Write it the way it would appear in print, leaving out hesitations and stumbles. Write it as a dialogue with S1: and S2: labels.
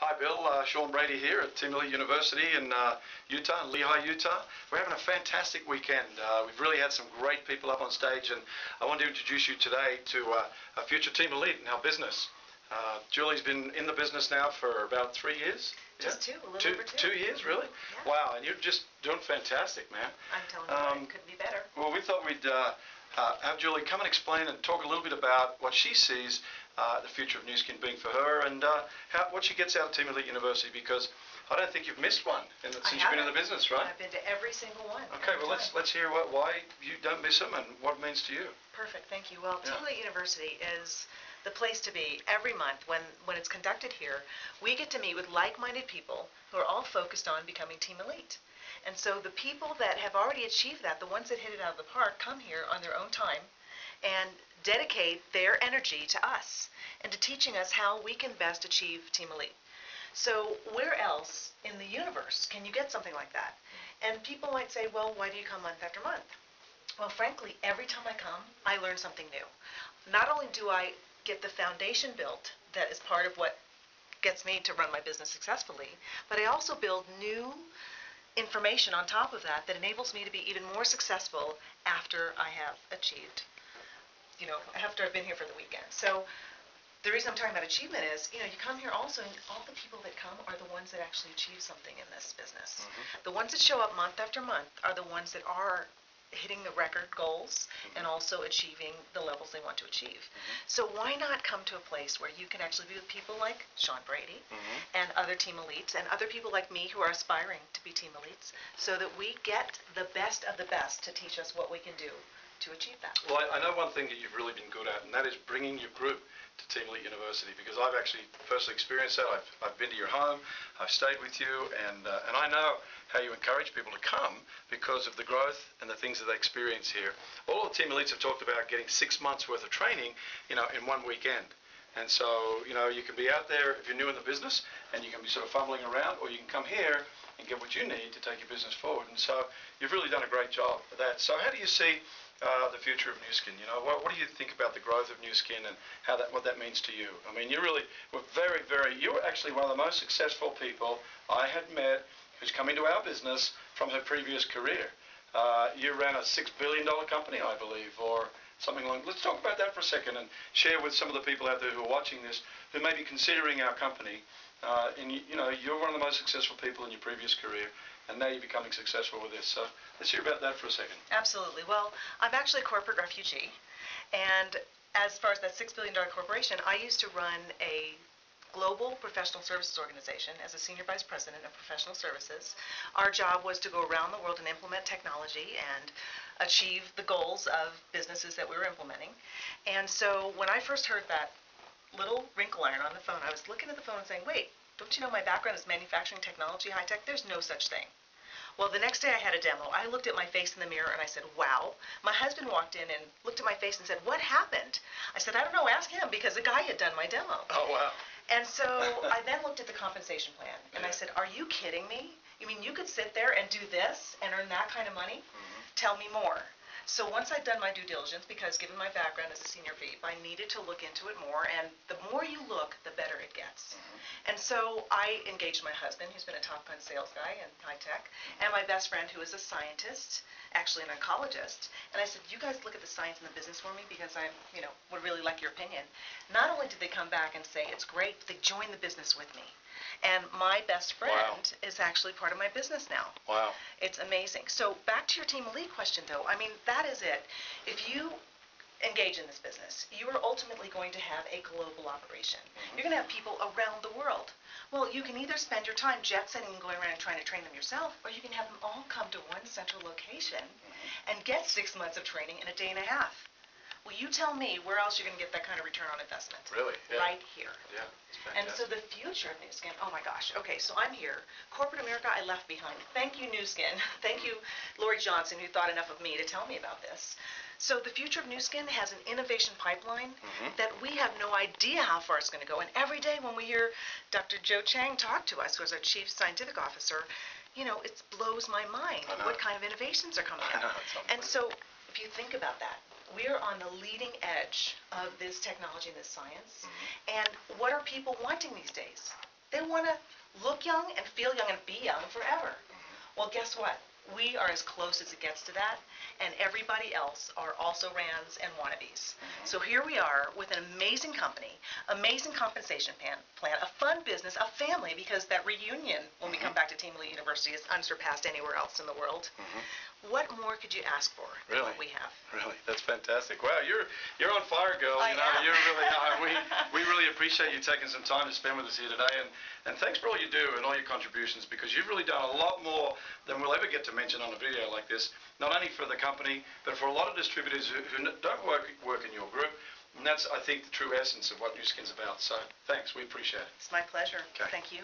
S1: Hi Bill, Sean Brady here at Team Elite University in Utah, in Lehigh, Utah. We're having a fantastic weekend. We've really had some great people up on stage, and I want to introduce you today to a future Team Elite in our business. Julie's been in the business now for about 3 years.
S2: Just two, a little over two.
S1: 2 years, really?
S2: Yeah.
S1: Wow, and you're just doing fantastic, man.
S2: I'm telling you, it couldn't be better.
S1: Well, we thought we'd have Julie come and explain and talk a little bit about what she sees the future of Nu Skin being for her, and what she gets out of Team Elite University, because I don't think you've missed one since you've been in the business, right?
S2: I've been to every single one.
S1: Okay, well let's hear why you don't miss them and what it means to you.
S2: Perfect, thank you. Well, Team Elite University is the place to be every month when it's conducted here. We get to meet with like-minded people who are all focused on becoming Team Elite. And so the people that have already achieved that, the ones that hit it out of the park, come here on their own time and dedicate their energy to us and to teaching us how we can best achieve Team Elite. So where else in the universe can you get something like that? And people might say, well, why do you come month after month? Well, frankly, every time I come, I learn something new. Not only do I get the foundation built that is part of what gets me to run my business successfully, but I also build new information on top of that that enables me to be even more successful after I have achieved, after I've been here for the weekend. So the reason I'm talking about achievement is, you come here also, and all the people that come are the ones that actually achieve something in this business. The ones that show up month after month are the ones that are hitting the record goals and also achieving the levels they want to achieve. So why not come to a place where you can actually be with people like Sean Brady and other Team Elites and other people like me who are aspiring to be Team Elites, so that we get the best of the best to teach us what we can do to achieve that.
S1: Well, I know one thing that you've really been good at, and that is bringing your group to Team Elite University, because I've actually personally experienced that. I've been to your home, I've stayed with you, and I know how you encourage people to come because of the growth and the things that they experience here. All of the Team Elites have talked about getting 6 months worth of training, in one weekend. And so, you can be out there if you're new in the business and you can be sort of fumbling around, or you can come here and get what you need to take your business forward. And so you've really done a great job of that. So how do you see the future of Nu Skin? What do you think about the growth of Nu Skin and what that means to you? I mean, you were actually one of the most successful people I had met who's come into our business from her previous career. You ran a $6 billion company, I believe, or something like that. Let's talk about that for a second and share with some of the people out there who are watching this, who may be considering our company. You're one of the most successful people in your previous career, and now you're becoming successful with this. So let's hear about that for a second.
S2: Absolutely. Well, I'm actually a corporate refugee, and as far as that $6 billion corporation, I used to run a global professional services organization as a senior vice president of professional services. Our job was to go around the world and implement technology and achieve the goals of businesses that we were implementing. And so when I first heard that little wrinkle iron on the phone, I was looking at the phone and saying, wait, don't you know my background is manufacturing technology, high tech? There's no such thing. Well, the next day I had a demo. I looked at my face in the mirror and I said, wow. My husband walked in and looked at my face and said, what happened? I said, I don't know, ask him, because the guy had done my demo.
S1: Oh, wow.
S2: And so I then looked at the compensation plan and I said, are you kidding me? You mean you could sit there and do this and earn that kind of money? Tell me more. So once I'd done my due diligence, because given my background as a senior VP, I needed to look into it more, and the more you look, the better it gets. And so I engaged my husband, who's been a top gun sales guy in high tech, and my best friend, who is a scientist, actually an oncologist, and I said, you guys look at the science in the business for me, because I would really like your opinion. Not only did they come back and say it's great, they joined the business with me. And my best friend is actually part of my business now.
S1: Wow.
S2: It's amazing. So back to your Team Elite question, though. I mean, that is it. If you engage in this business, you are ultimately going to have a global operation. You're going to have people around the world. Well, you can either spend your time jet setting and going around and trying to train them yourself, or you can have them all come to one central location and get 6 months of training in a day and a half. Well, you tell me where else you're going to get that kind of return on investment.
S1: Really? Yeah.
S2: Right here.
S1: Yeah.
S2: And so the future of Nu Skin, oh my gosh. Okay, so I'm here. Corporate America I left behind. Thank you, Nu Skin. Thank you, Lori Johnson, who thought enough of me to tell me about this. So the future of Nu Skin has an innovation pipeline that we have no idea how far it's going to go. And every day when we hear Dr. Joe Chang talk to us, who is our Chief Scientific Officer, it blows my mind what kind of innovations are coming up. And so if you think about that, we are on the leading edge of this technology and this science. And what are people wanting these days? They want to look young and feel young and be young forever. Well, guess what? We are as close as it gets to that, and everybody else are also rans and wannabes. So here we are with an amazing company, amazing compensation plan, a fun business, a family, because that reunion when we come back to Team Elite University is unsurpassed anywhere else in the world. What more could you ask for than what we have?
S1: Really, that's fantastic. Wow, you're on fire, girl.
S2: I am.
S1: You really are. We really appreciate you taking some time to spend with us here today, and thanks for all you do and all your contributions, because you've really done a lot more than we'll ever get to mention on a video like this. Not only for the company, but for a lot of distributors who don't work in your group. And that's, I think, the true essence of what Nu Skin's about. So thanks, we appreciate it.
S2: It's my pleasure.
S1: Okay.
S2: Thank you.